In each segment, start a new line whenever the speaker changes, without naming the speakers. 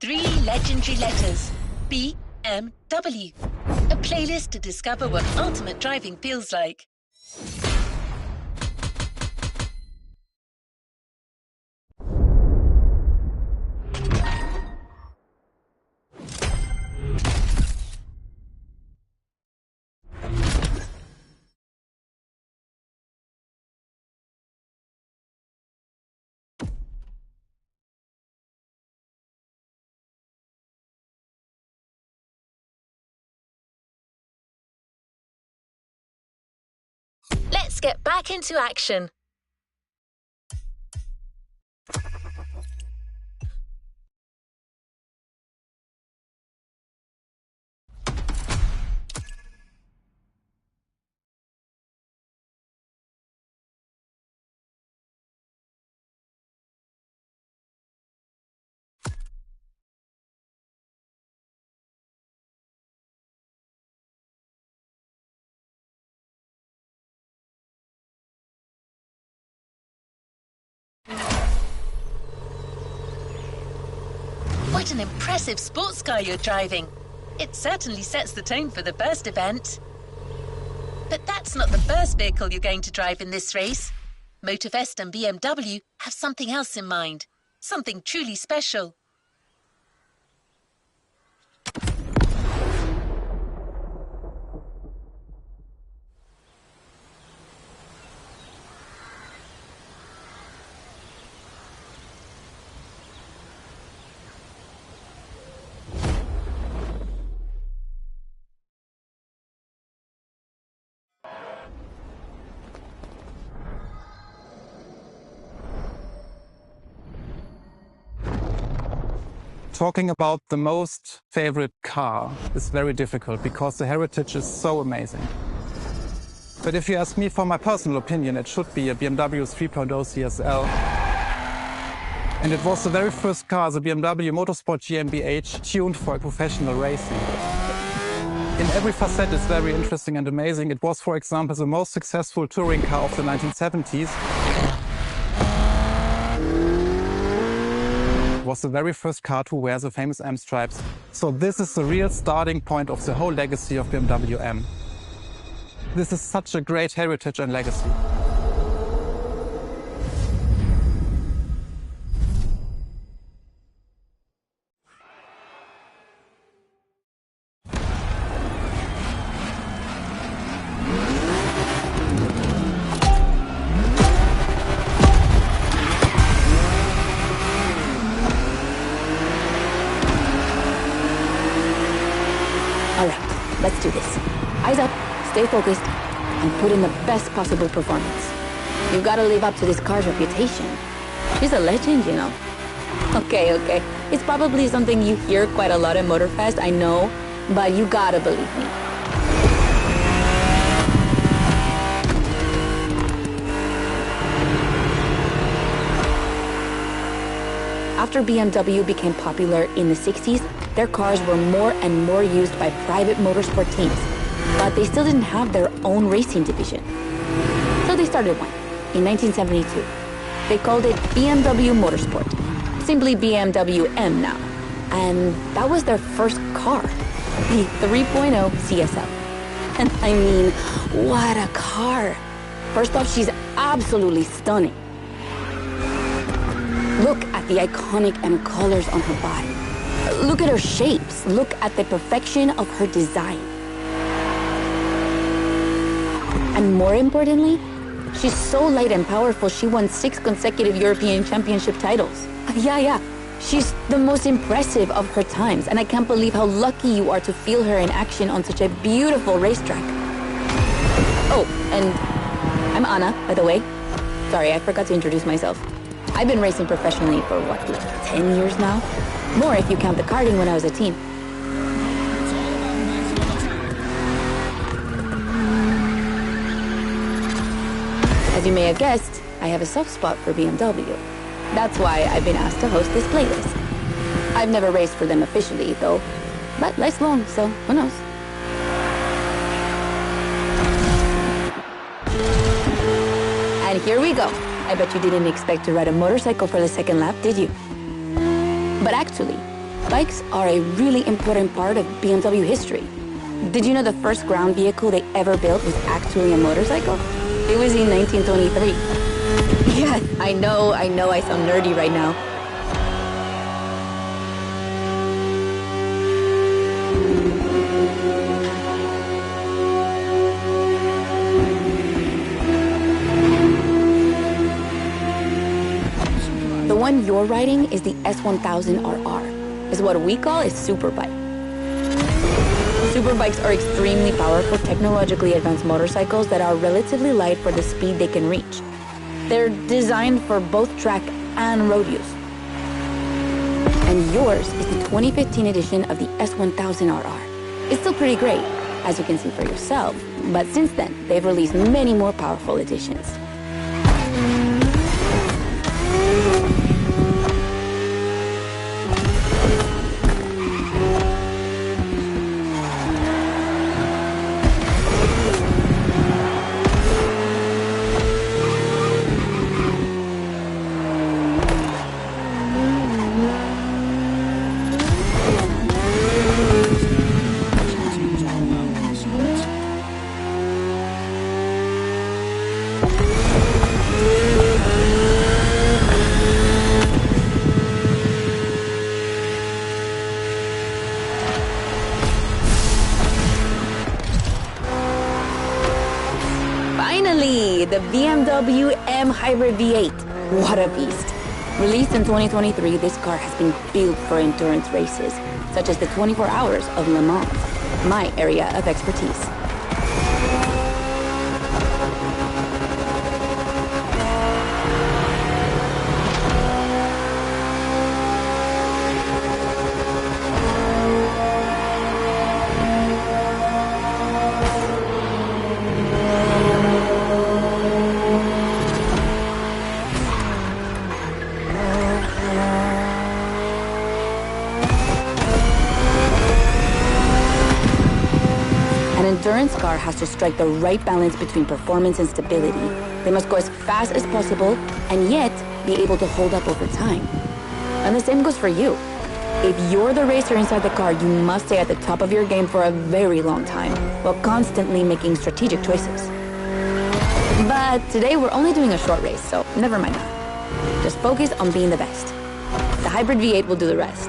Three legendary letters. BMW. A playlist to discover what ultimate driving feels like. Let's get back into action. What an impressive sports car you're driving. It certainly sets the tone for the first event. But that's not the first vehicle you're going to drive in this race. Motorfest and BMW have something else in mind. Something truly special.
Talking about the most favorite car is very difficult because the heritage is so amazing. But if you ask me for my personal opinion, it should be a BMW 3.0 CSL. And it was the very first car, the BMW Motorsport GmbH, tuned for professional racing. In every facet it's very interesting and amazing. It was, for example, the most successful touring car of the 1970s. Was the very first car to wear the famous M stripes. So this is the real starting point of the whole legacy of BMW M. This is such a great heritage and legacy.
All right, let's do this. Eyes up, stay focused, and put in the best possible performance. You've got to live up to this car's reputation. She's a legend, you know. Okay. It's probably something you hear quite a lot at Motorfest, I know, but you gotta believe me. After BMW became popular in the 60s, their cars were more and more used by private motorsport teams, but they still didn't have their own racing division. So they started one in 1972. They called it BMW Motorsport, simply BMW M now. And that was their first car, the 3.0 CSL. And I mean, what a car! First off, she's absolutely stunning. Look at the iconic M colors on her body. Look at her shapes. Look at the perfection of her design. And more importantly, she's so light and powerful, she won 6 consecutive European Championship titles. Yeah. She's the most impressive of her times, and I can't believe how lucky you are to feel her in action on such a beautiful racetrack. Oh, and I'm Anna, by the way. Sorry, I forgot to introduce myself. I've been racing professionally for, what, like 10 years now? More if you count the karting when I was a teen. As you may have guessed, I have a soft spot for BMW. That's why I've been asked to host this playlist. I've never raced for them officially, though, but life's long, so who knows? And here we go. I bet you didn't expect to ride a motorcycle for the second lap, did you? But actually, bikes are a really important part of BMW history. Did you know the first ground vehicle they ever built was actually a motorcycle? It was in 1923. Yeah, I know I sound nerdy right now. The one you're riding is the S1000RR. It's what we call a superbike. Superbikes are extremely powerful, technologically advanced motorcycles that are relatively light for the speed they can reach. They're designed for both track and road use. And yours is the 2015 edition of the S1000RR. It's still pretty great, as you can see for yourself, but since then, they've released many more powerful editions. Finally, the BMW M Hybrid V8. What a beast. Released in 2023, this car has been built for endurance races, such as the 24 Hours of Le Mans, my area of expertise. An endurance car has to strike the right balance between performance and stability. They must go as fast as possible and yet be able to hold up over time. And the same goes for you. If you're the racer inside the car, you must stay at the top of your game for a very long time, while constantly making strategic choices. But today we're only doing a short race, so never mind that. Just focus on being the best. The Hybrid V8 will do the rest.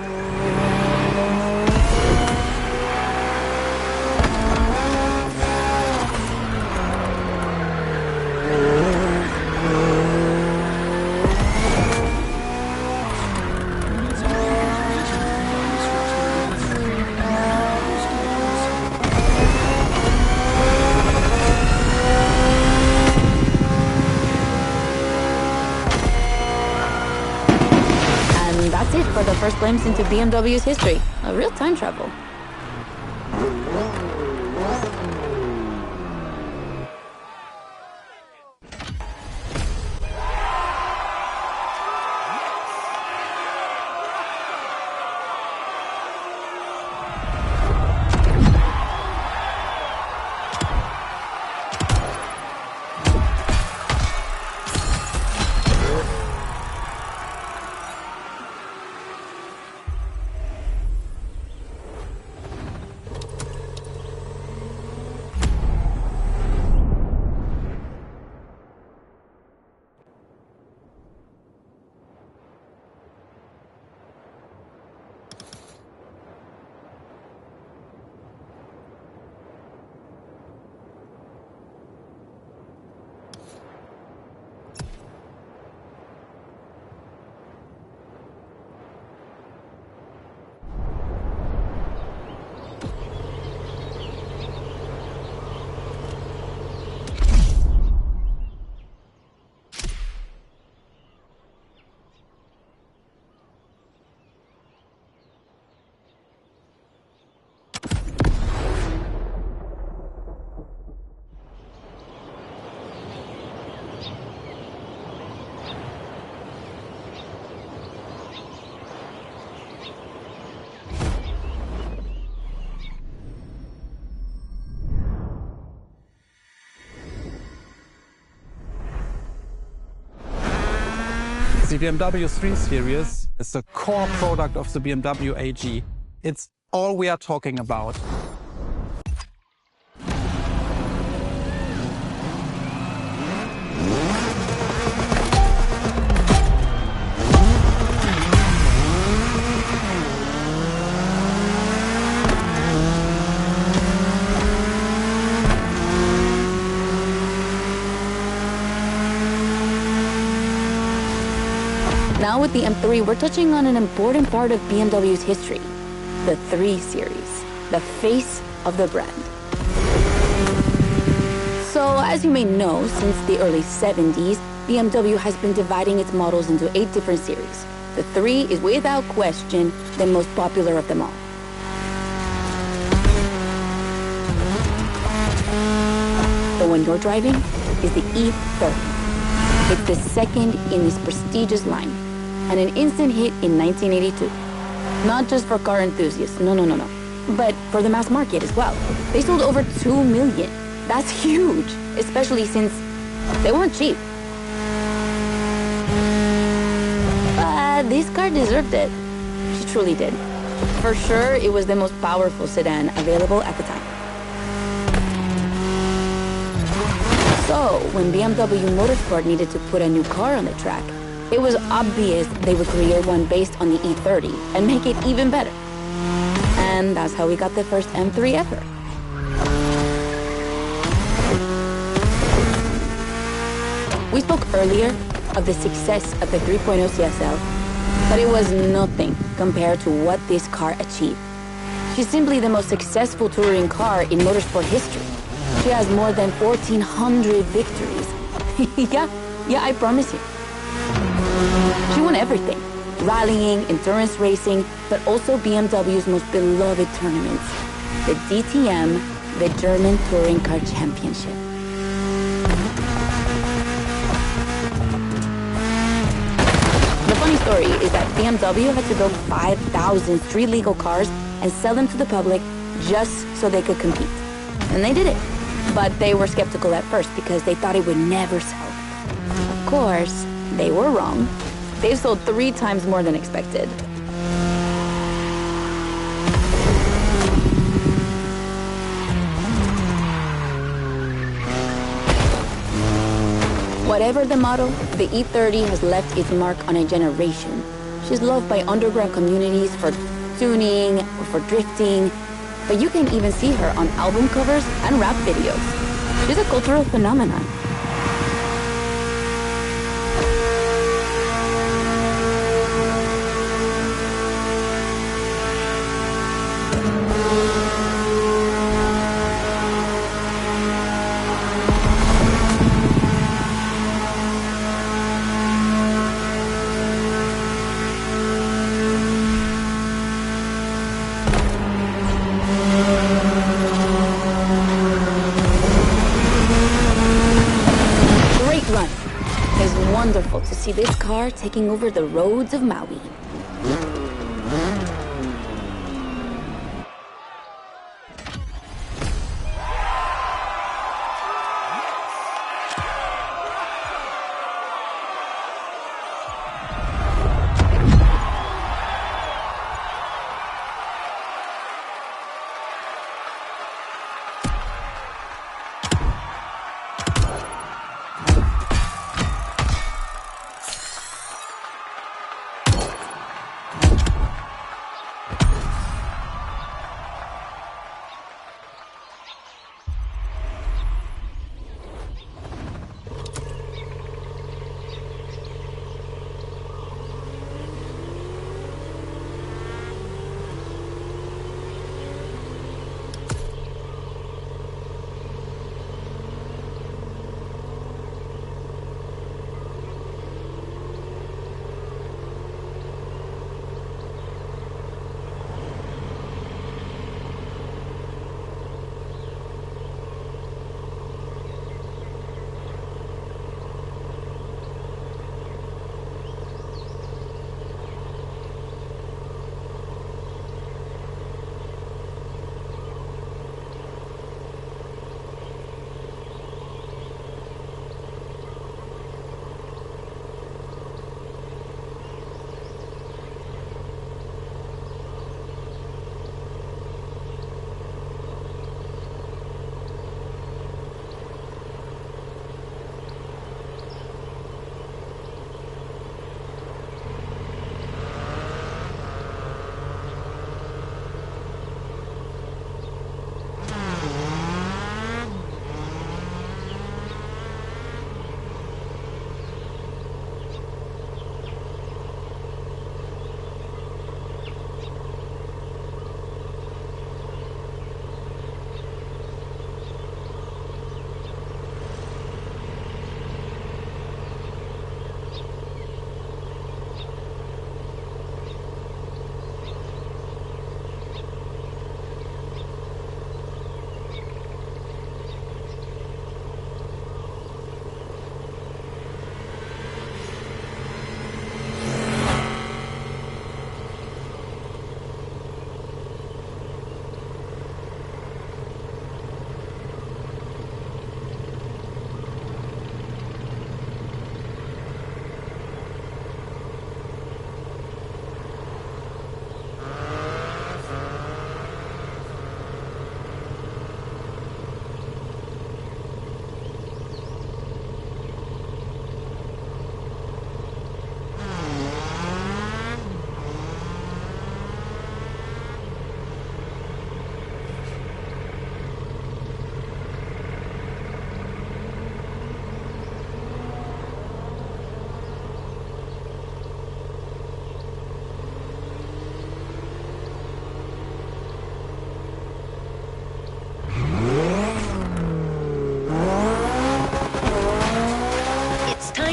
That's it for the first glimpse into BMW's history. A real time travel.
The BMW 3 Series It's the core product of the BMW AG. It's all we are talking about.
Now with the M3, we're touching on an important part of BMW's history, the 3 Series, the face of the brand. So as you may know, since the early 70s, BMW has been dividing its models into 8 different series. The 3 is without question the most popular of them all. The one you're driving is the E30. It's the second in this prestigious line, and an instant hit in 1982. Not just for car enthusiasts, no, but for the mass market as well. They sold over 2 million. That's huge, especially since they weren't cheap. But this car deserved it. She truly did. For sure, it was the most powerful sedan available at the time. So, when BMW Motorsport needed to put a new car on the track, it was obvious they would create one based on the E30 and make it even better. And that's how we got the first M3 ever. We spoke earlier of the success of the 3.0 CSL, but it was nothing compared to what this car achieved. She's simply the most successful touring car in motorsport history. She has more than 1,400 victories. Yeah, I promise you. She won everything. Rallying, endurance racing, but also BMW's most beloved tournaments. The DTM, the German Touring Car Championship. The funny story is that BMW had to build 5,000 street legal cars and sell them to the public just so they could compete. And they did it. But they were skeptical at first because they thought it would never sell. Of course, they were wrong. They've sold 3 times more than expected. Whatever the model, the E30 has left its mark on a generation. She's loved by underground communities for tuning or for drifting, but you can even see her on album covers and rap videos. She's a cultural phenomenon. Wonderful to see this car taking over the roads of Maui.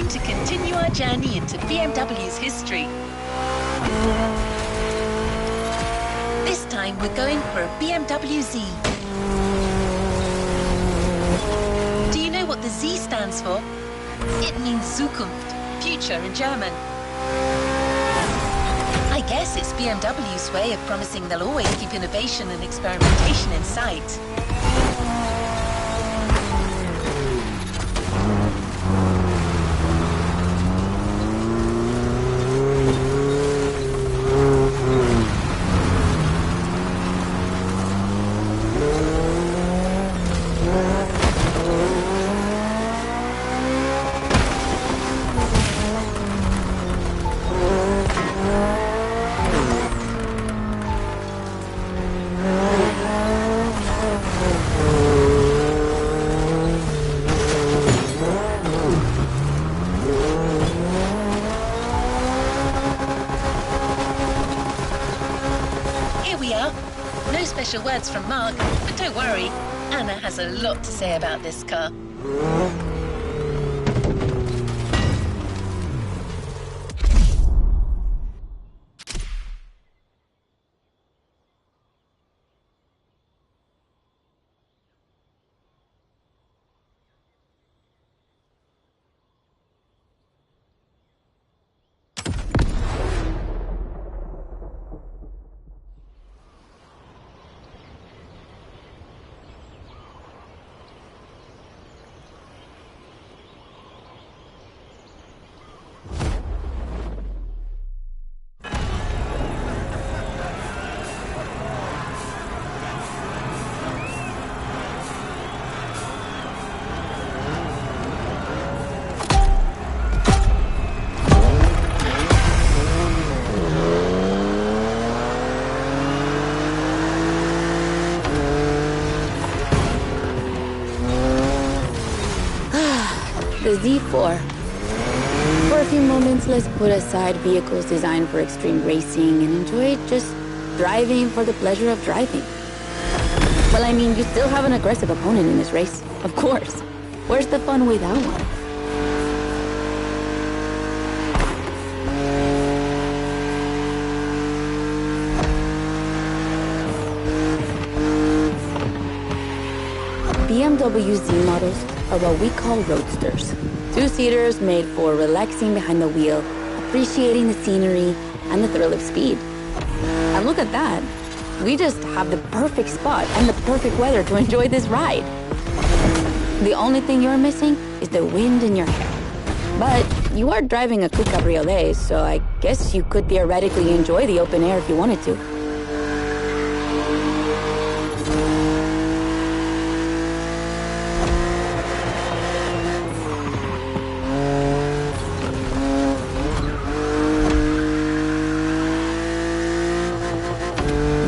time to continue our journey into BMW's history. This time we're going for a BMW Z. Do you know what the Z stands for? It means Zukunft, future in German. I guess it's BMW's way of promising they'll always keep innovation and experimentation in sight. No special words from Mark, but don't worry, Anna has a lot to say about this car.
The Z4. For a few moments, let's put aside vehicles designed for extreme racing and enjoy just driving for the pleasure of driving. Well, I mean, you still have an aggressive opponent in this race, of course. Where's the fun without one? BMW Z models are what we call roadsters. Two-seaters made for relaxing behind the wheel, appreciating the scenery and the thrill of speed. And look at that. We just have the perfect spot and the perfect weather to enjoy this ride. The only thing you're missing is the wind in your hair. But you are driving a coupe cabriolet, so I guess you could theoretically enjoy the open air if you wanted to.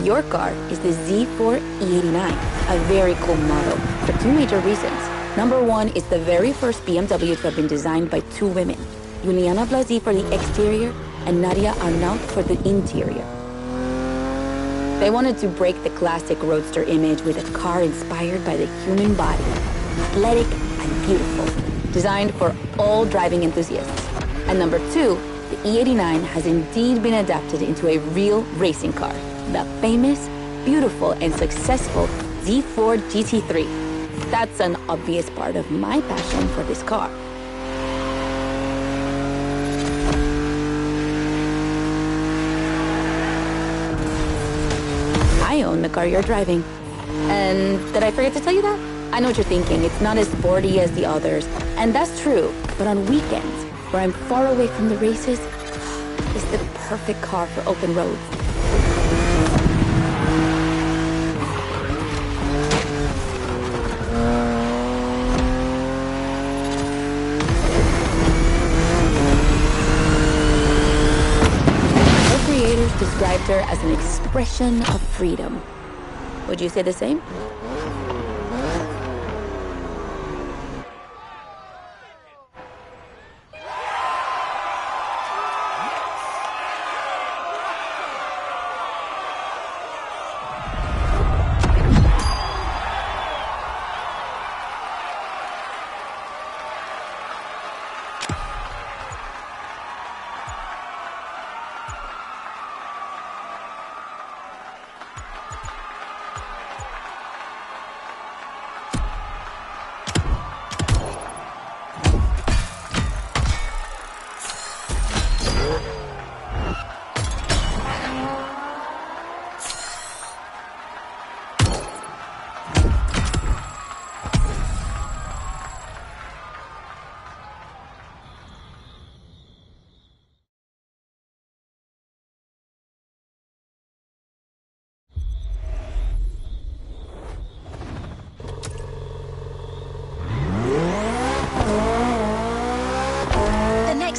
Your car is the Z4 E89, a very cool model for two major reasons. Number one, it's the very first BMW to have been designed by two women, Juliana Blasi for the exterior and Nadia Arnaut for the interior. They wanted to break the classic roadster image with a car inspired by the human body, athletic and beautiful, designed for all driving enthusiasts. And number two, the E89 has indeed been adapted into a real racing car, the famous, beautiful, and successful Z4 GT3. That's an obvious part of my passion for this car. I own the car you're driving. And did I forget to tell you that? I know what you're thinking. It's not as sporty as the others. And that's true. But on weekends, where I'm far away from the races, it's the perfect car for open roads. Described her as an expression of freedom. Would you say the same?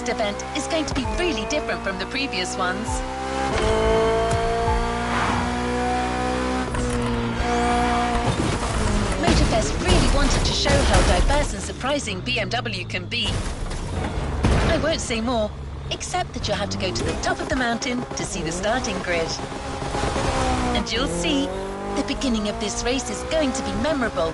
first event is going to be really different from the previous ones. Motorfest really wanted to show how diverse and surprising BMW can be. I won't say more, except that you'll have to go to the top of the mountain to see the starting grid. And you'll see, the beginning of this race is going to be memorable.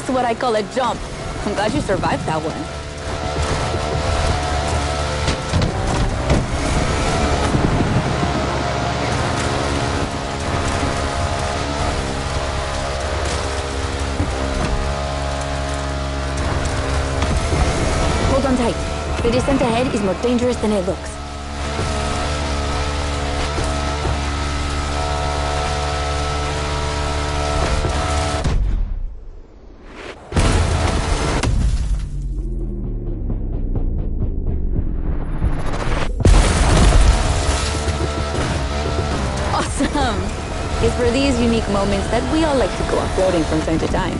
What I call a jump. I'm glad you survived that one. Hold on tight. The descent ahead is more dangerous than it looks. It's for these unique moments that we all like to go off-roading from time to time.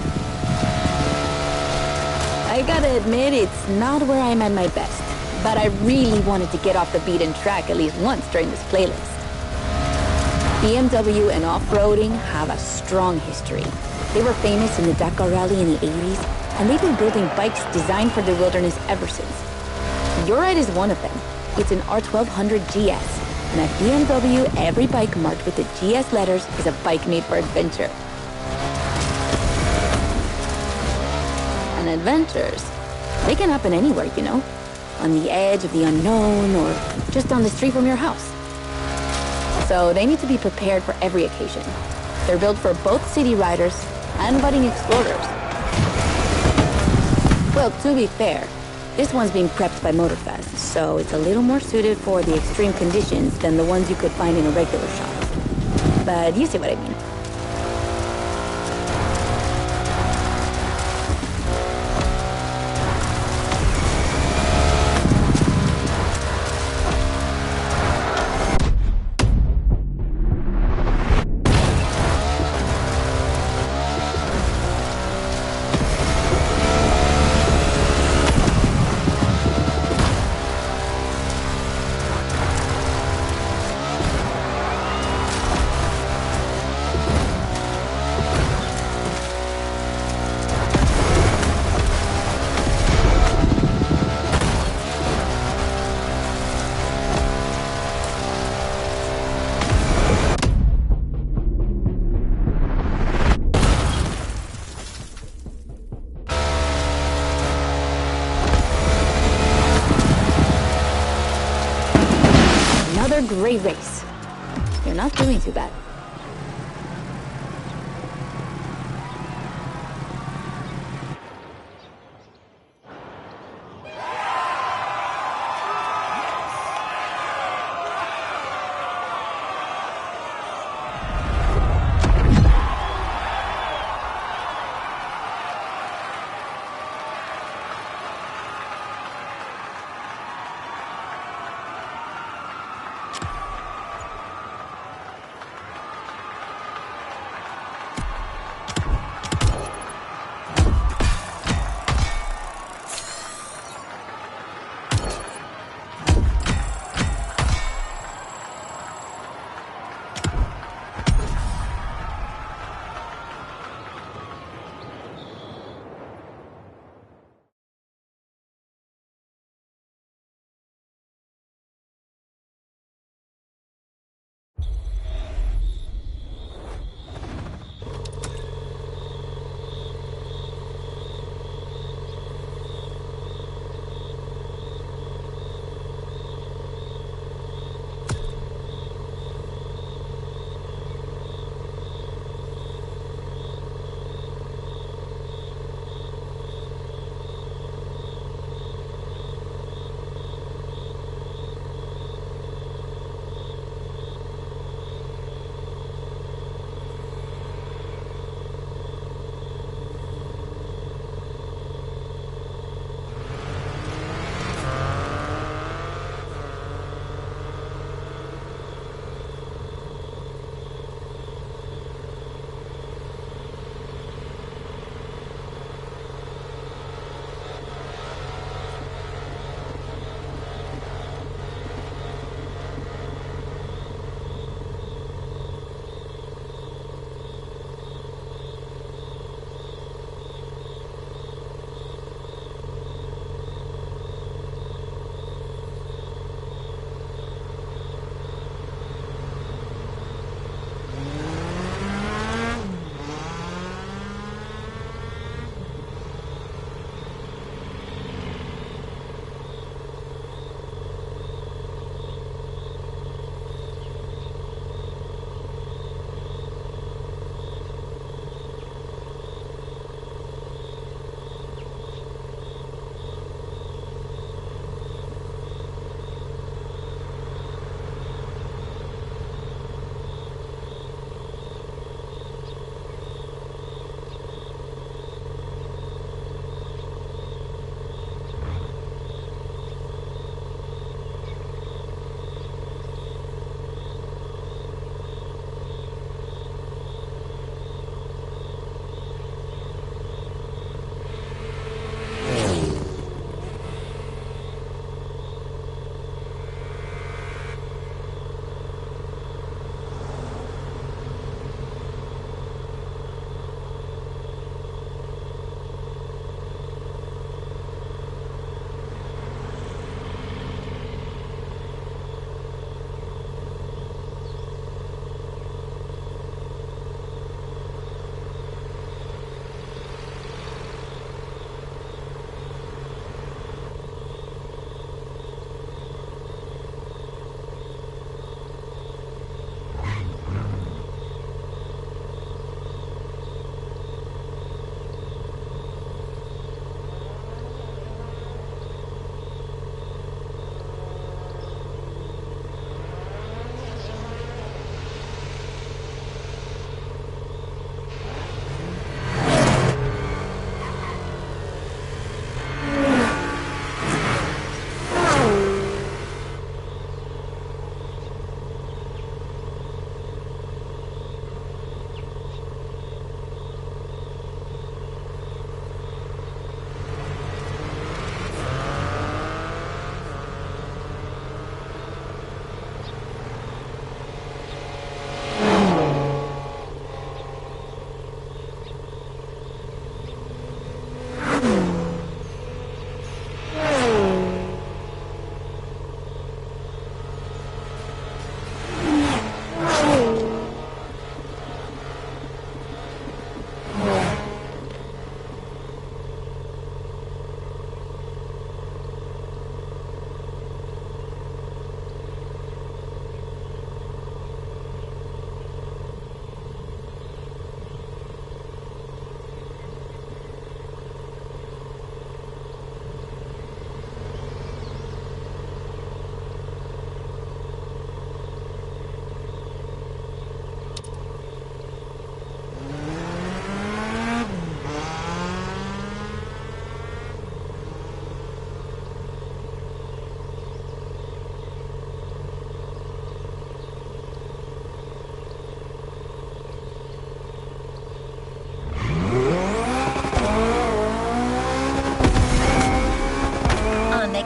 I gotta admit, it's not where I'm at my best, but I really wanted to get off the beaten track at least once during this playlist. BMW and off-roading have a strong history. They were famous in the Dakar Rally in the 80s, and they've been building bikes designed for the wilderness ever since. Your ride is one of them. It's an R1200 GS. And at BMW, every bike marked with the GS letters is a bike made for adventure. And adventures, they can happen anywhere, you know? On the edge of the unknown or just down the street from your house. So they need to be prepared for every occasion. They're built for both city riders and budding explorers. Well, to be fair, this one's being prepped by Motorfest, so it's a little more suited for the extreme conditions than the ones you could find in a regular shop. But you see what I mean. another great race. You're not doing too bad.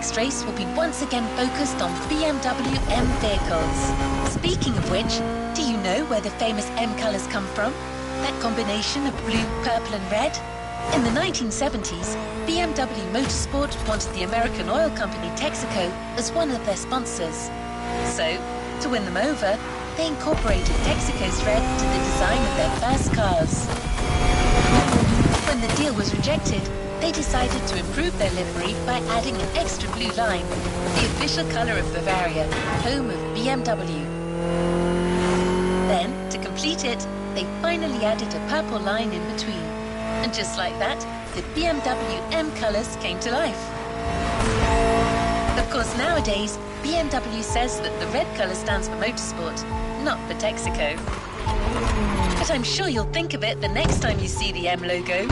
next race will be once again focused on BMW M vehicles. Speaking of which, do you know where the famous M colours come from? That combination of blue, purple and red? In the 1970s, BMW Motorsport wanted the American oil company Texaco as one of their sponsors. So, to win them over, they incorporated Texaco's red to the design of their first cars. When the deal was rejected, they decided to improve their livery by adding an extra blue line, the official colour of Bavaria, home of BMW. Then, to complete it, they finally added a purple line in between. And just like that, the BMW M colours came to life. Of course, nowadays, BMW says that the red colour stands for motorsport, not for Texaco. But I'm sure you'll think of it the next time you see the M logo.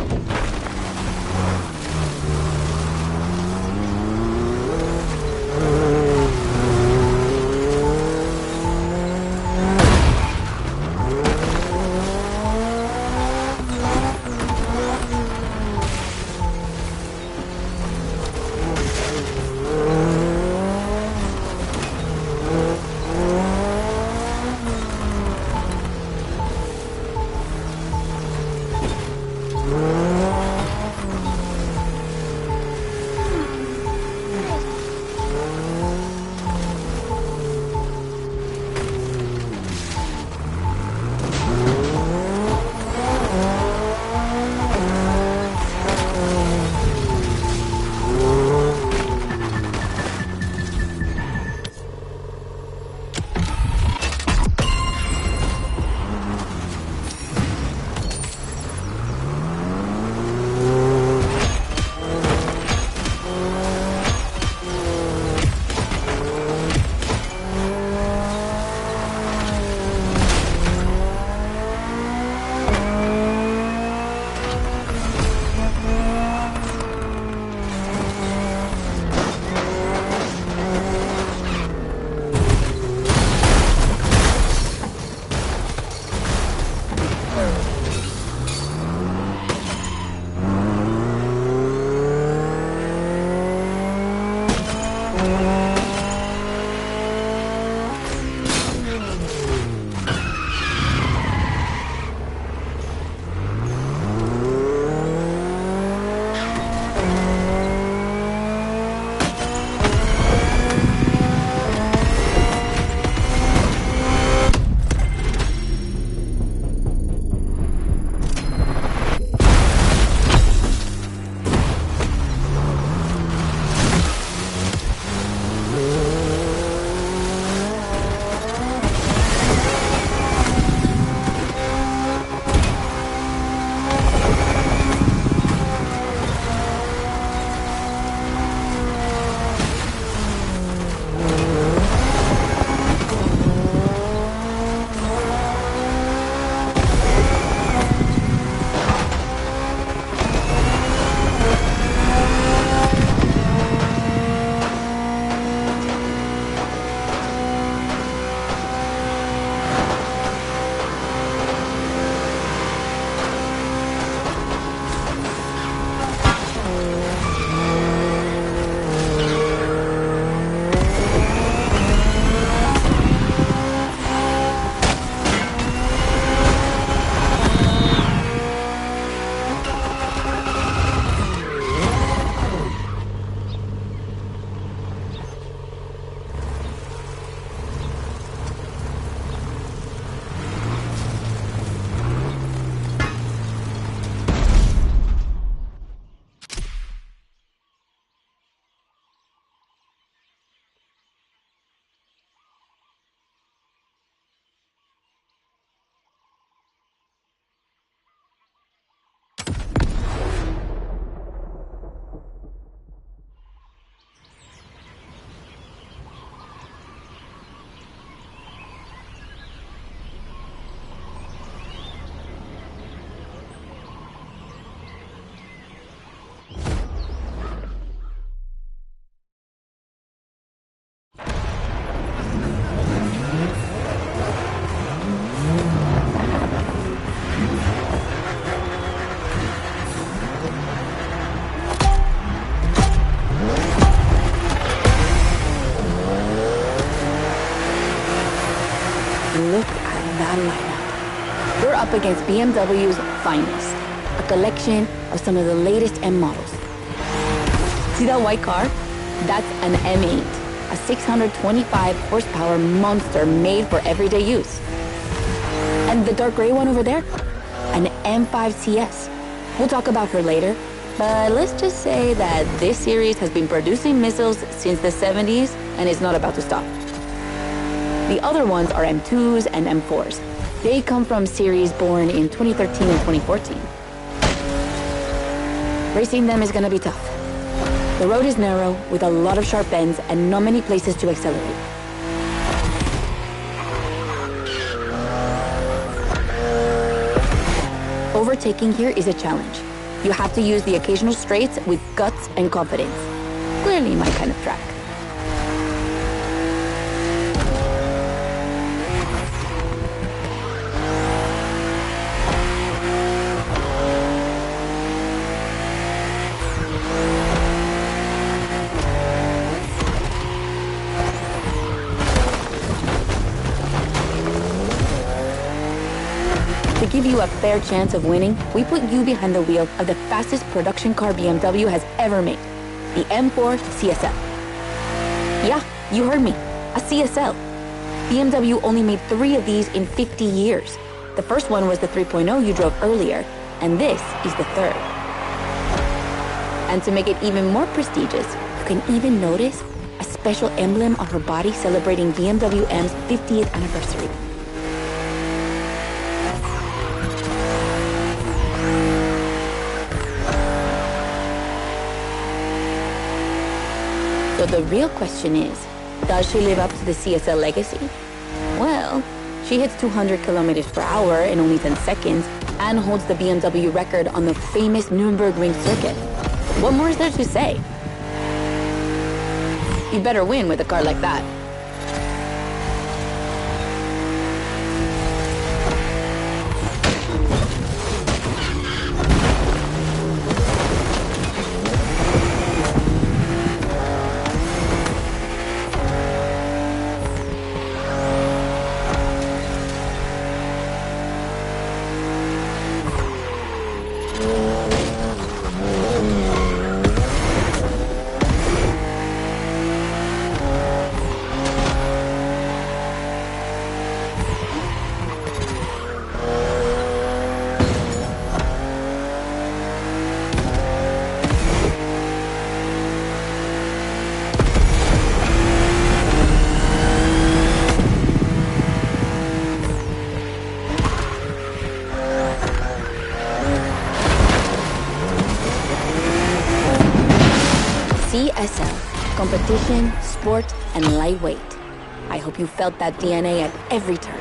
up against BMW's finest, a collection of some of the latest M models. See that white car? That's an M8, a 625 horsepower monster made for everyday use. And the dark gray one over there? An M5 CS. We'll talk about her later, but let's just say that this series has been producing missiles since the 70s and is not about to stop. The other ones are M2s and M4s. They come from series born in 2013 and 2014. Racing them is gonna be tough. The road is narrow, with a lot of sharp bends and not many places to accelerate. Overtaking here is a challenge. You have to use the occasional straights with guts and confidence. Clearly my kind of track. To give you a fair chance of winning, we put you behind the wheel of the fastest production car BMW has ever made, the M4 CSL. Yeah, you heard me, a CSL. BMW only made 3 of these in 50 years. The first one was the 3.0 you drove earlier, and this is the third. And to make it even more prestigious, you can even notice a special emblem on her body celebrating BMW M's 50th anniversary. So the real question is, does she live up to the CSL legacy? Well, she hits 200 kilometers per hour in only 10 seconds and holds the BMW record on the famous Nürburgring circuit. What more is there to say? You better win with a car like that. CSL, competition, sport, and lightweight. I hope you felt that DNA at every turn.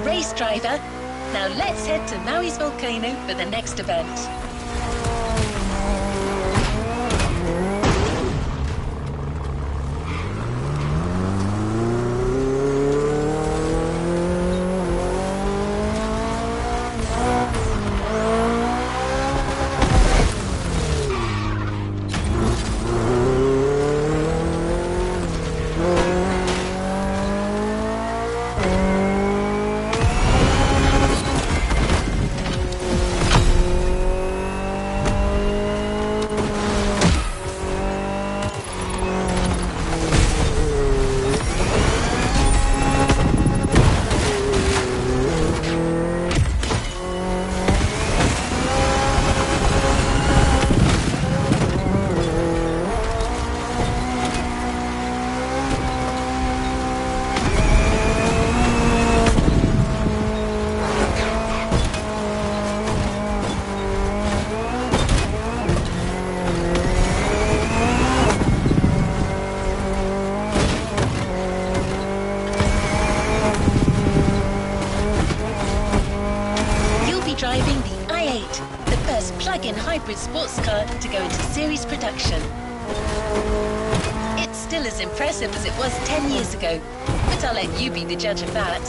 Race driver. Now let's head to Maui's volcano for the next event. plug-in hybrid sports car to go into series production. It's still as impressive as it was 10 years ago, but I'll let you be the judge of that.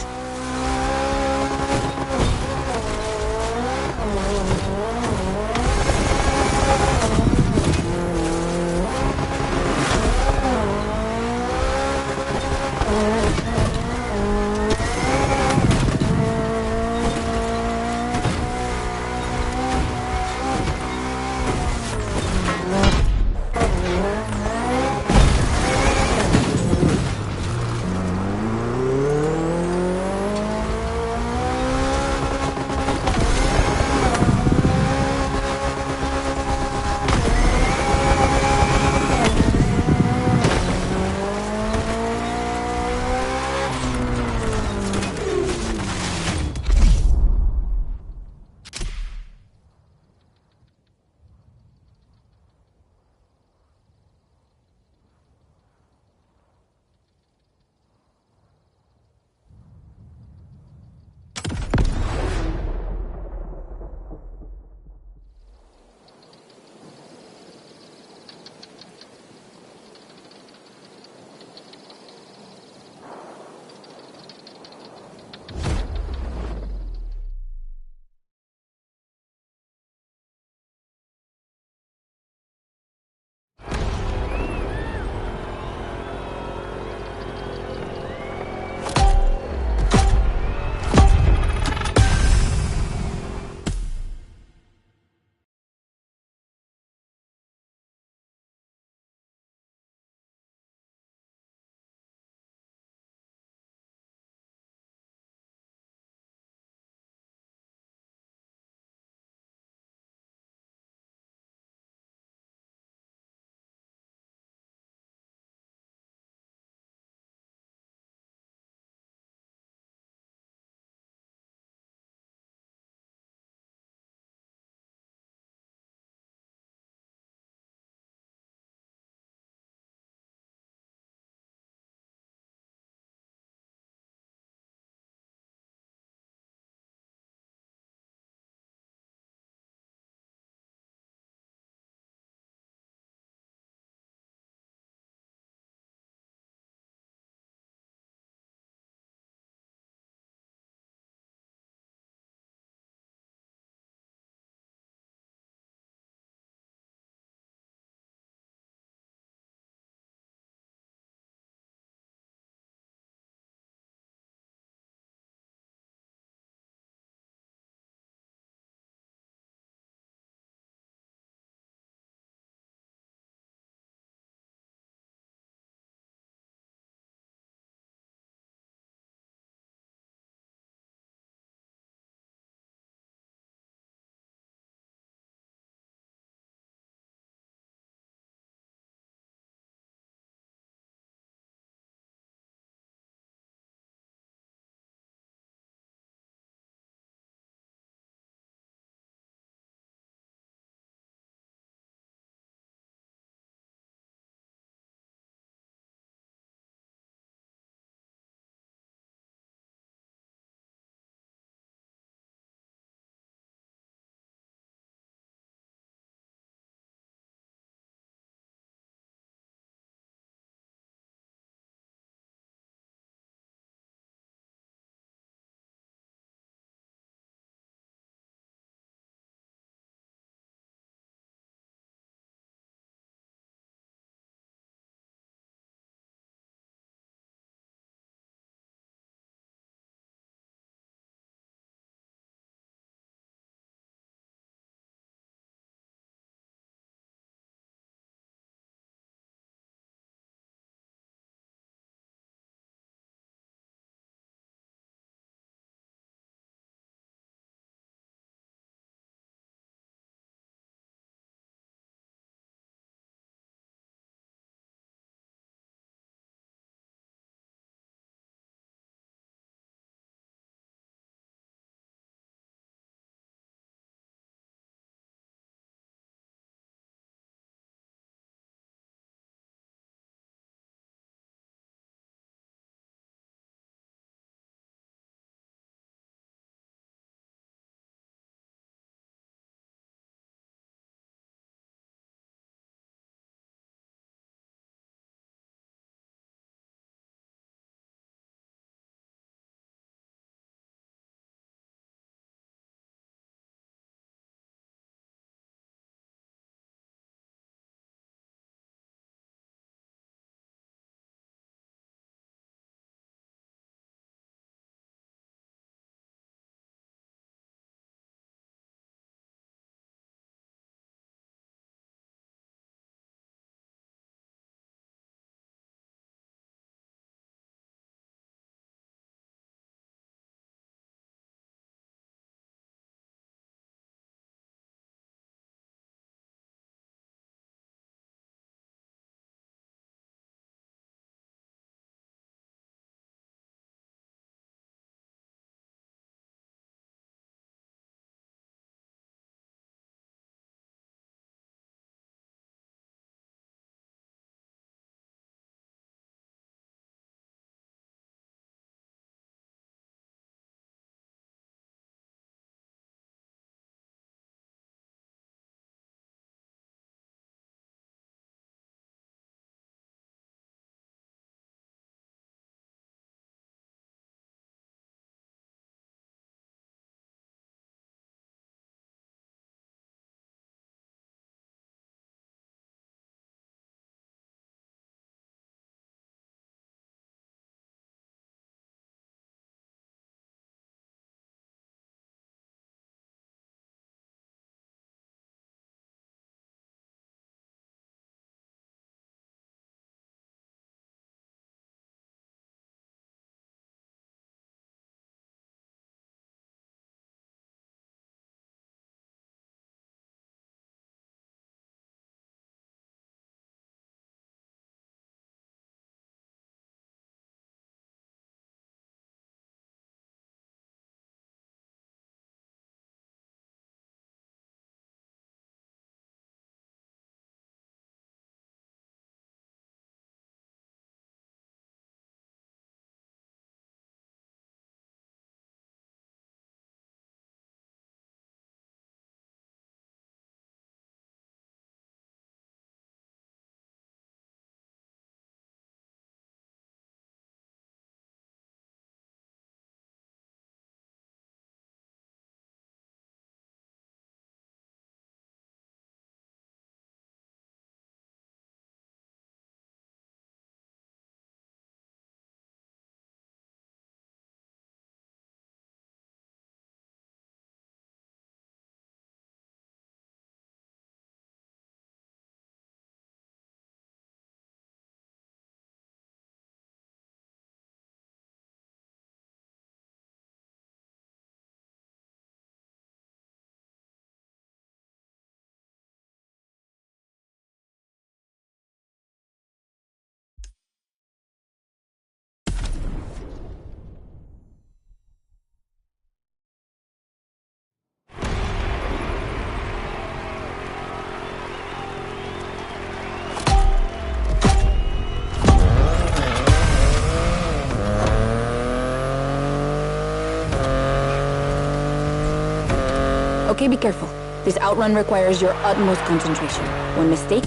Okay, be careful. This outrun requires your utmost concentration. One mistake,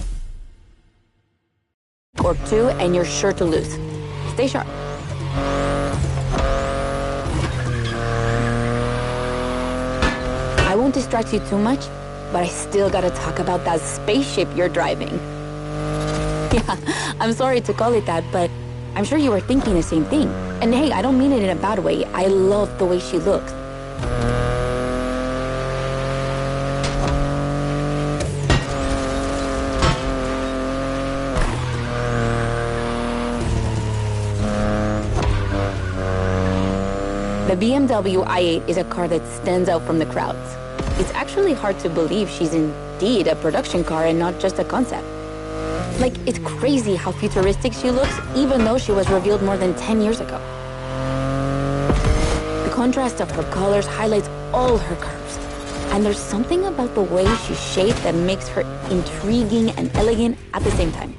or two, and you're sure to lose. Stay sharp. I won't distract you too much, but I still gotta talk about that spaceship you're driving. Yeah, I'm sorry to call it that, but I'm sure you were thinking the same thing. And hey, I don't mean it in a bad way. I love the way she looks. The BMW i8 is a car that stands out from the crowds. It's actually hard to believe she's indeed a production car and not just a concept. Like, it's crazy how futuristic she looks, even though she was revealed more than 10 years ago. The contrast of her colors highlights all her curves. And there's something about the way she's shaped that makes her intriguing and elegant at the same time.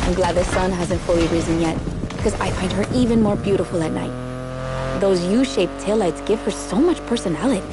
I'm glad the sun hasn't fully risen yet, because I find her even more beautiful at night. Those U-shaped taillights give her so much personality.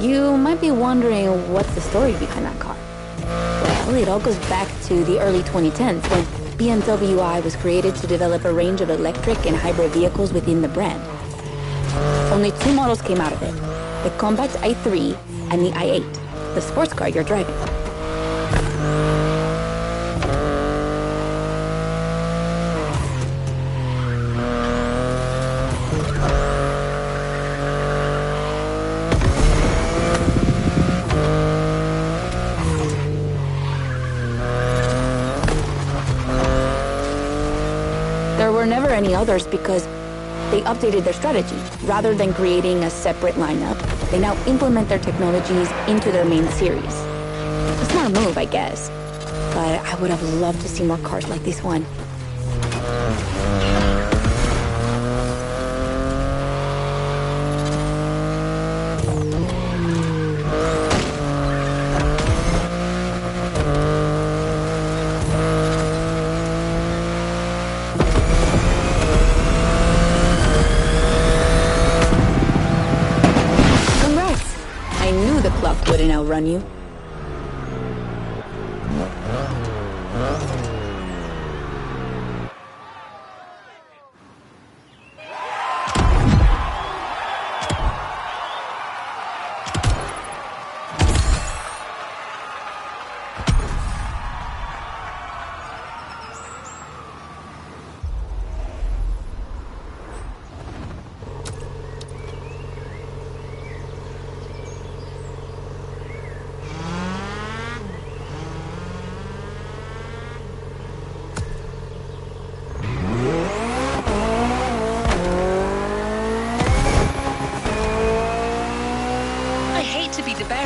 You might be wondering what's the story behind that car. Well, it all goes back to the early 2010s when BMW i was created to develop a range of electric and hybrid vehicles within the brand. Only two models came out of it, the compact i3 and the i8, the sports car you're driving. There were never any others because they updated their strategy. Rather than creating a separate lineup, they now implement their technologies into their main series. A smart move, I guess. But I would have loved to see more cars like this one. Wouldn't outrun you.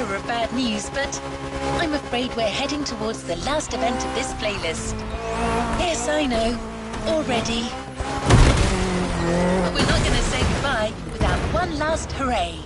Of bad news, but I'm afraid we're heading towards the last event of this playlist. Yes, I know, already. But we're not going to say goodbye without one last hooray.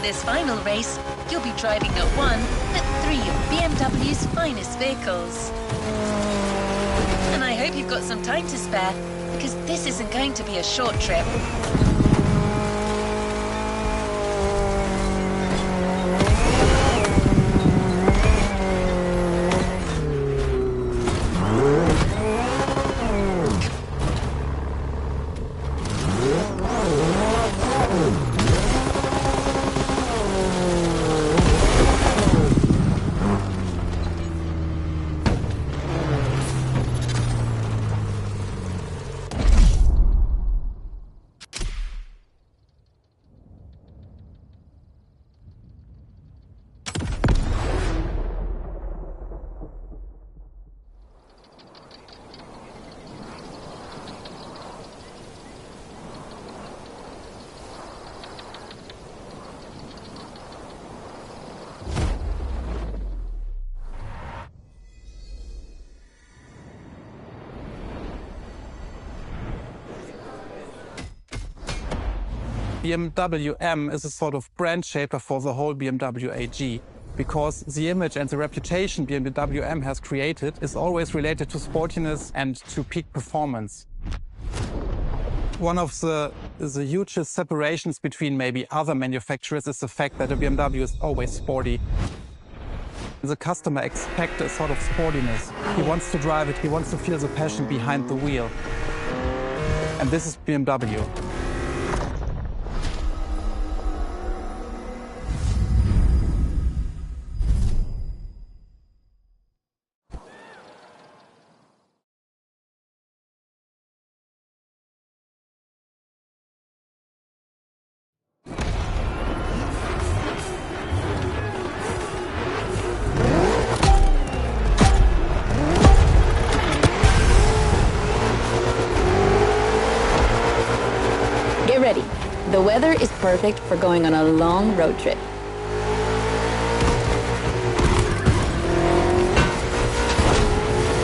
this final race, you'll be driving not one, but 3 of BMW's finest vehicles. And I hope you've got some time to spare, because this isn't going to be a short trip.
BMW M is a sort of brand shaper for the whole BMW AG, because the image and the reputation BMW M has created is always related to sportiness and to peak performance. One of the hugest separations between maybe other manufacturers is the fact that a BMW is always sporty. The customer expects a sort of sportiness. He wants to drive it, he wants to feel the passion behind the wheel. And this is BMW.
Get ready. The weather is perfect for going on a long road trip.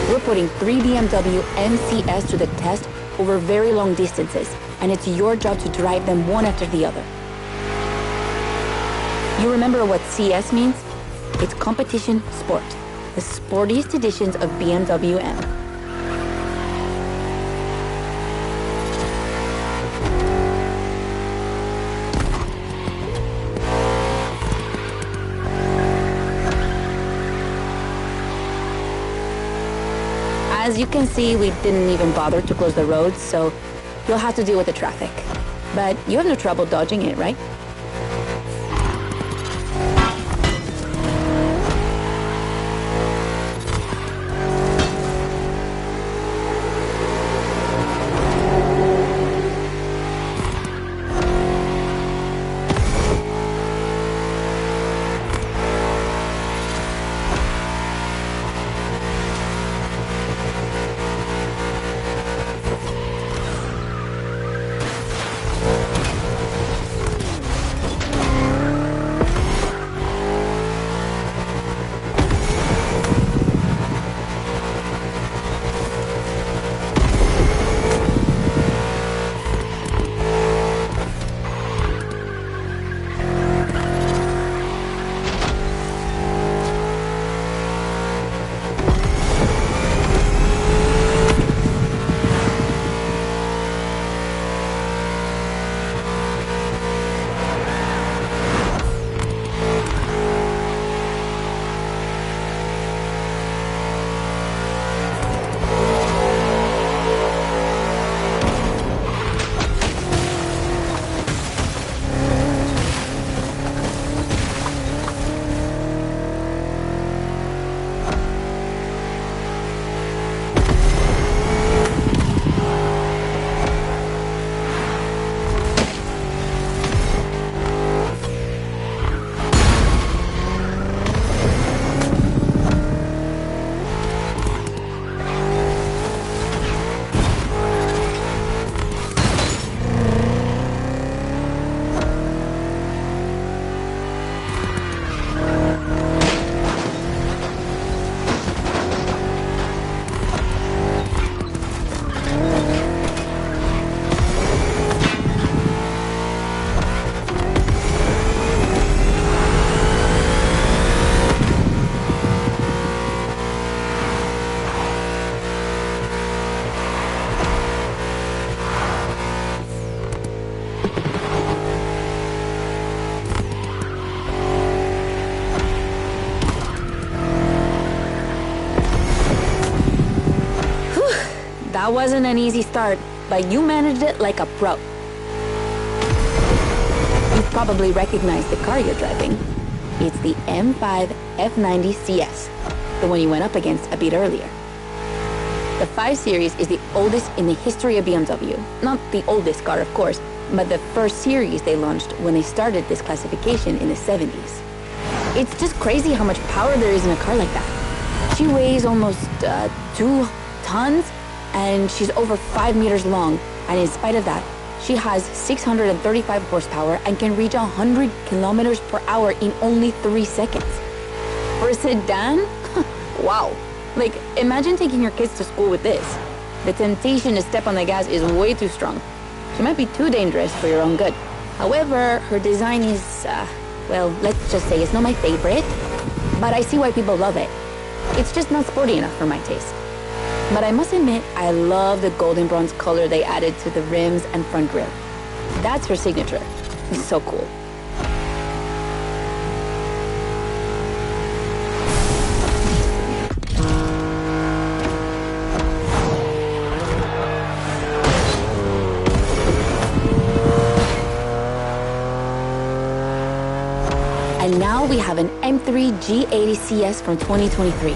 We're putting 3 BMW MCS to the test over very long distances, and it's your job to drive them one after the other. You remember what CS means? It's competition sport, the sportiest editions of BMW M. As you can see, we didn't even bother to close the roads, so you'll have to deal with the traffic. But you have no trouble dodging it, right? That wasn't an easy start, but you managed it like a pro. You've probably recognized the car you're driving. It's the M5 F90 CS, the one you went up against a bit earlier. The 5 Series is the oldest in the history of BMW. Not the oldest car, of course, but the first series they launched when they started this classification in the 70s. It's just crazy how much power there is in a car like that. She weighs almost 2 tons, and she's over 5 meters long, and in spite of that, she has 635 horsepower and can reach 100 kilometers per hour in only 3 seconds. For a sedan? Wow. Like, imagine taking your kids to school with this. The temptation to step on the gas is way too strong. She might be too dangerous for your own good. However, her design is, well, let's just say it's not my favorite, but I see why people love it. It's just not sporty enough for my taste. But I must admit, I love the golden bronze color they added to the rims and front grille. That's her signature. It's so cool. And now we have an M3 G80 CS from 2023.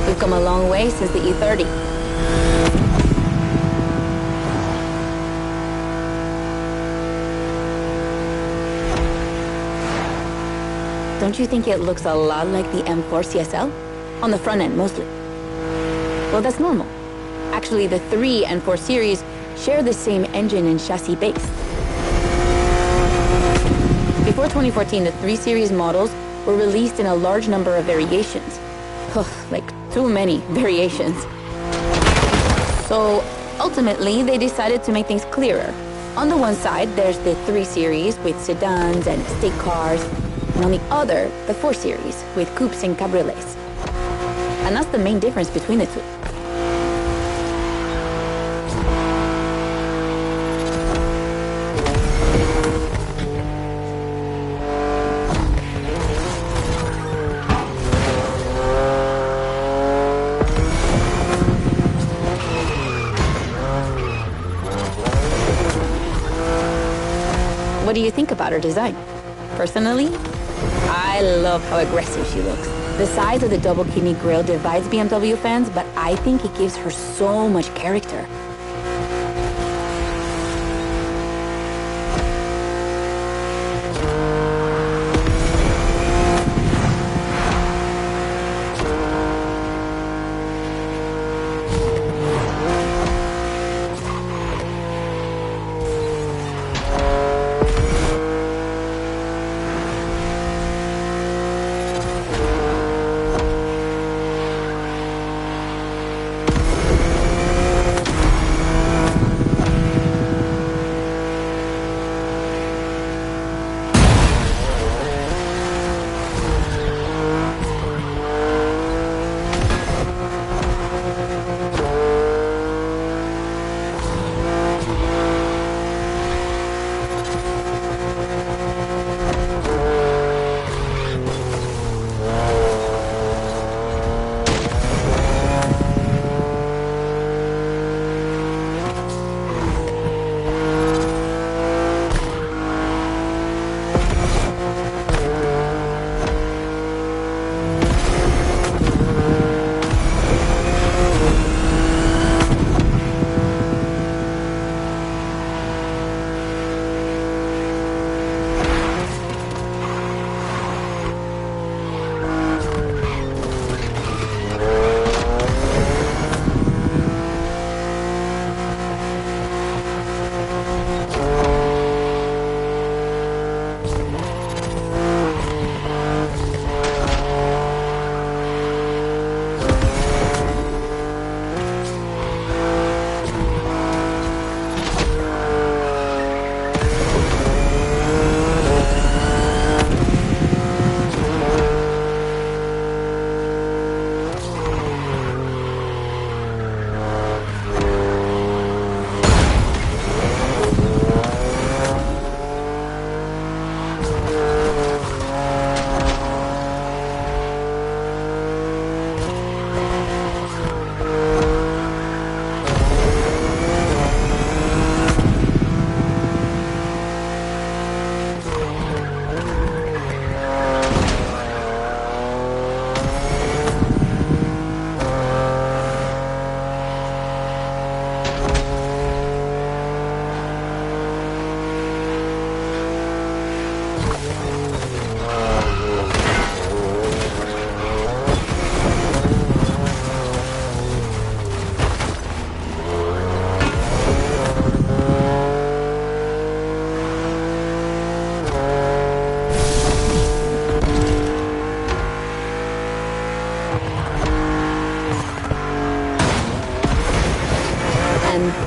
We've come a long way since the E30. Don't you think it looks a lot like the M4 CSL? On the front end, mostly. Well, that's normal. Actually, the 3 and 4 series share the same engine and chassis base. Before 2014, the 3 series models were released in a large number of variations. Like, too many variations. So, ultimately, they decided to make things clearer. On the one side, there's the 3 series with sedans and estate cars, and on the other, the 4 series with coupes and cabriolets. And that's the main difference between the two. What do you think about her design? Personally, I love how aggressive she looks. The size of the double kidney grille divides BMW fans, but I think it gives her so much character.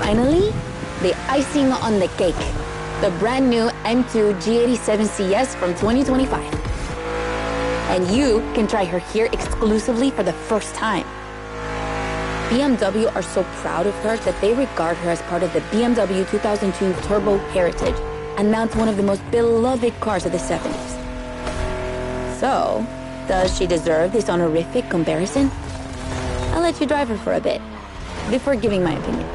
finally, the icing on the cake. The brand new M2 G87 CS from 2025. And you can try her here exclusively for the first time. BMW are so proud of her that they regard her as part of the BMW 2002 Turbo Heritage, and now it's one of the most beloved cars of the 70s. So, does she deserve this honorific comparison? I'll let you drive her for a bit, before giving my opinion.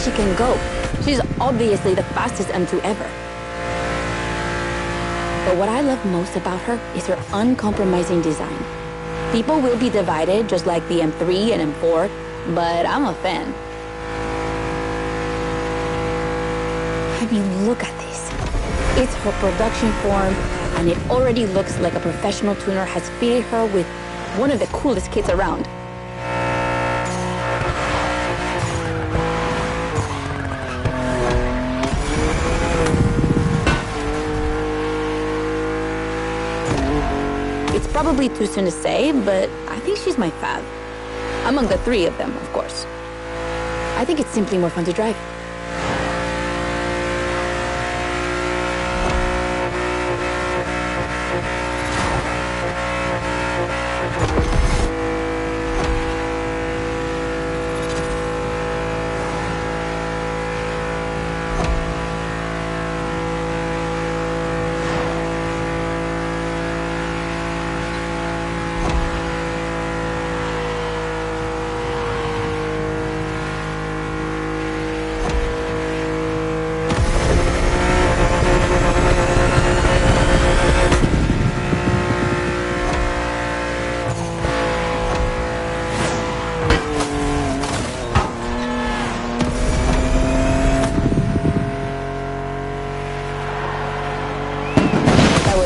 She can go. She's obviously the fastest M2 ever. But what I love most about her is her uncompromising design. People will be divided just like the M3 and M4, but I'm a fan. I mean, look at this. It's her production form, and it already looks like a professional tuner has fitted her with one of the coolest kits around. It's probably too soon to say, but I think she's my fave. Among the three of them, of course. I think it's simply more fun to drive.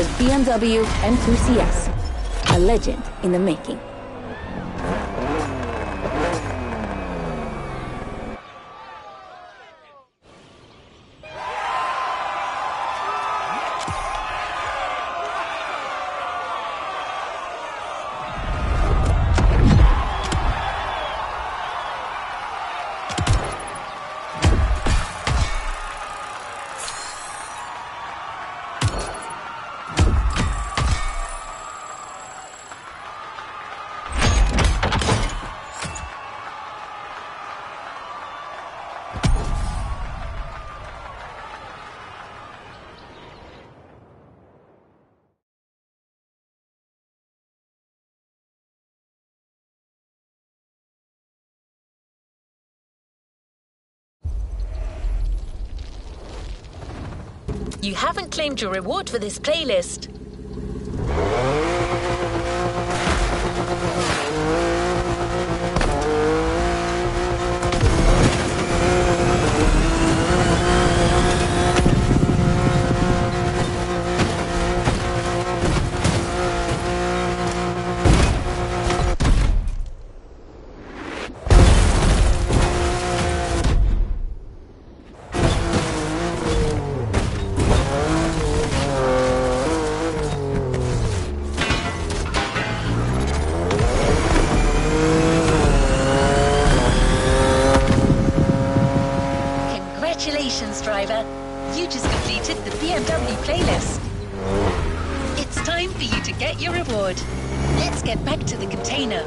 was BMW M2 CS, a legend in the making.
You haven't claimed your reward for this playlist. Congratulations, driver. You just completed the BMW playlist. It's time for you to get your reward. Let's get back to the container.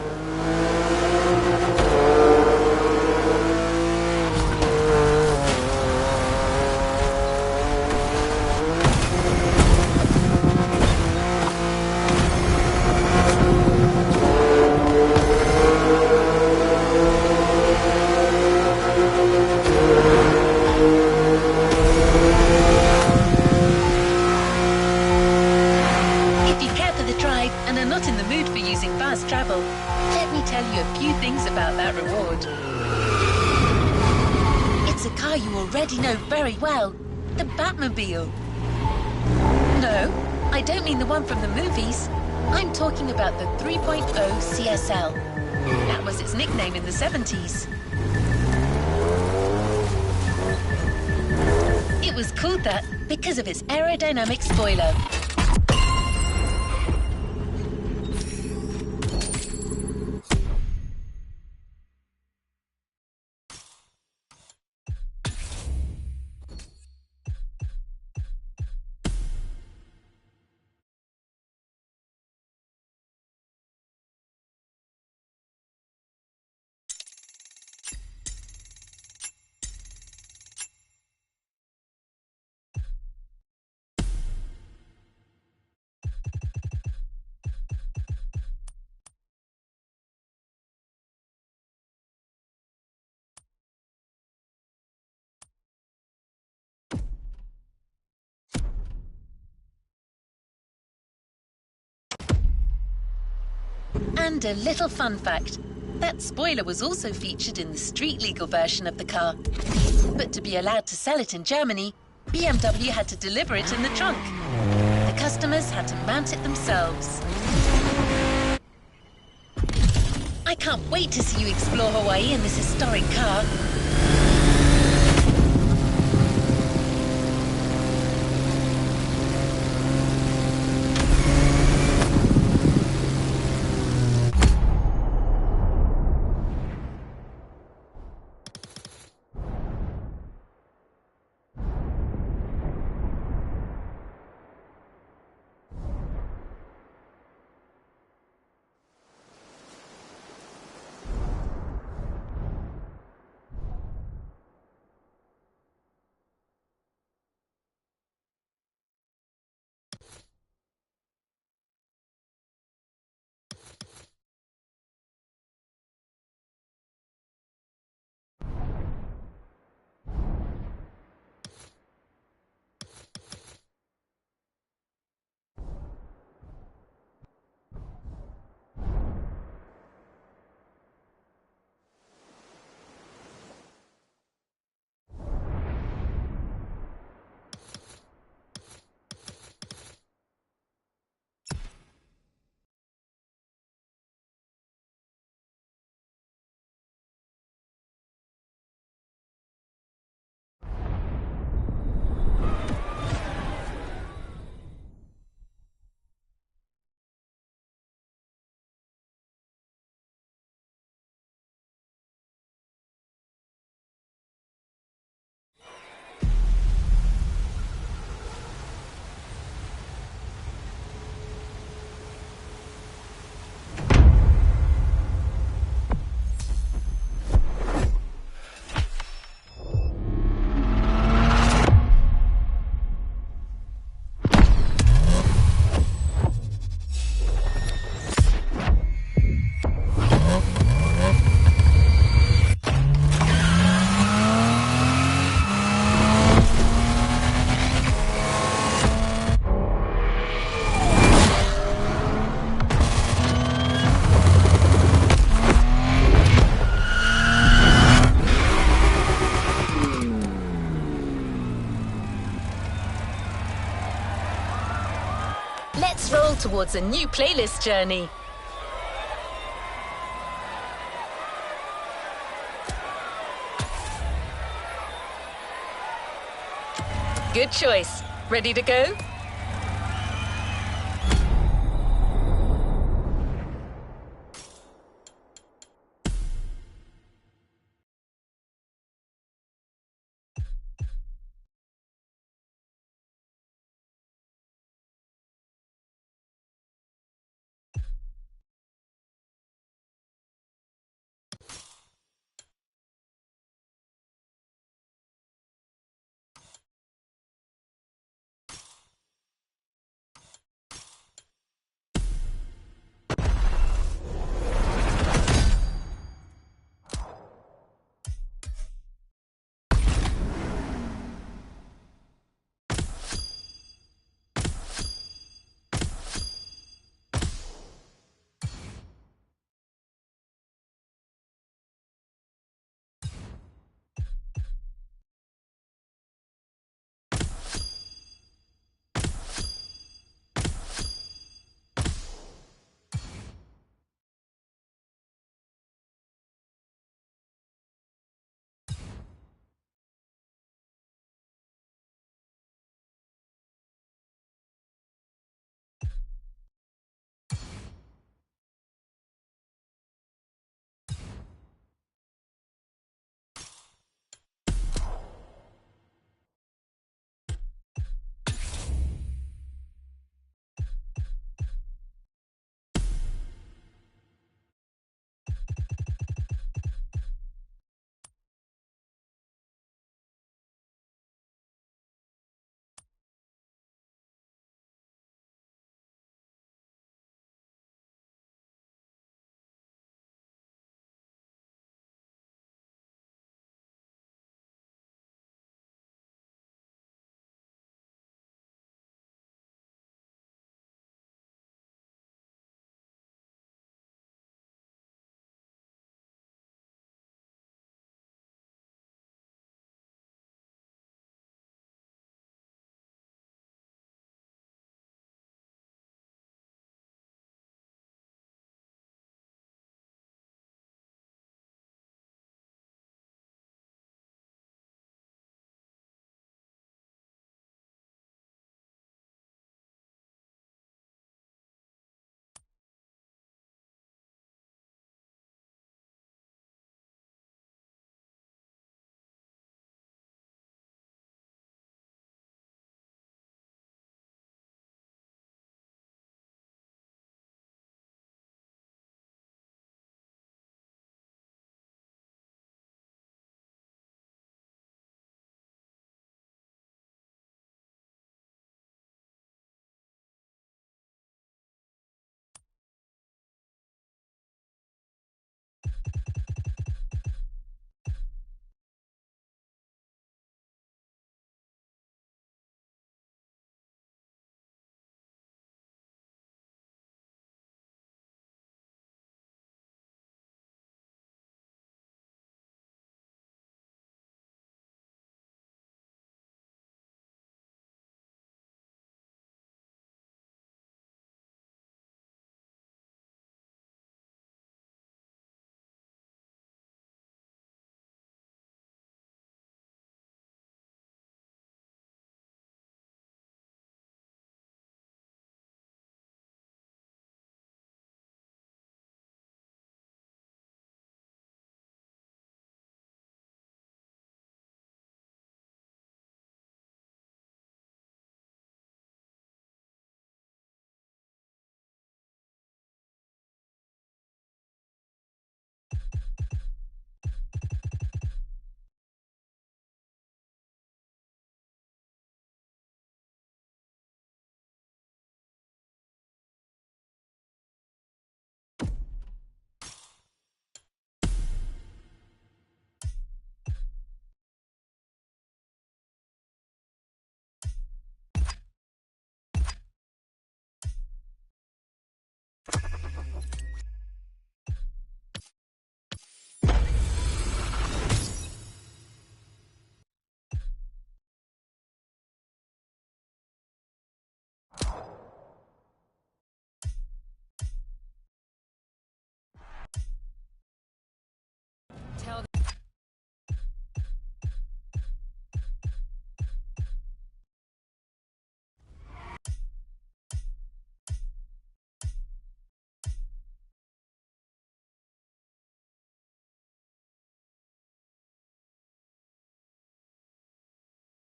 And are not in the mood for using fast travel, let me tell you a few things about that reward. It's a car you already know very well, the Batmobile. No, I don't mean the one from the movies. I'm talking about the 3.0 CSL. That was its nickname in the 70s. It was called that because of its aerodynamic spoiler. And a little fun fact, that spoiler was also featured in the street-legal version of the car. But to be allowed to sell it in Germany, BMW had to deliver it in the trunk. The customers had to mount it themselves. I can't wait to see you explore Hawaii in this historic car. Let's roll towards a new playlist journey. Good choice. Ready to go?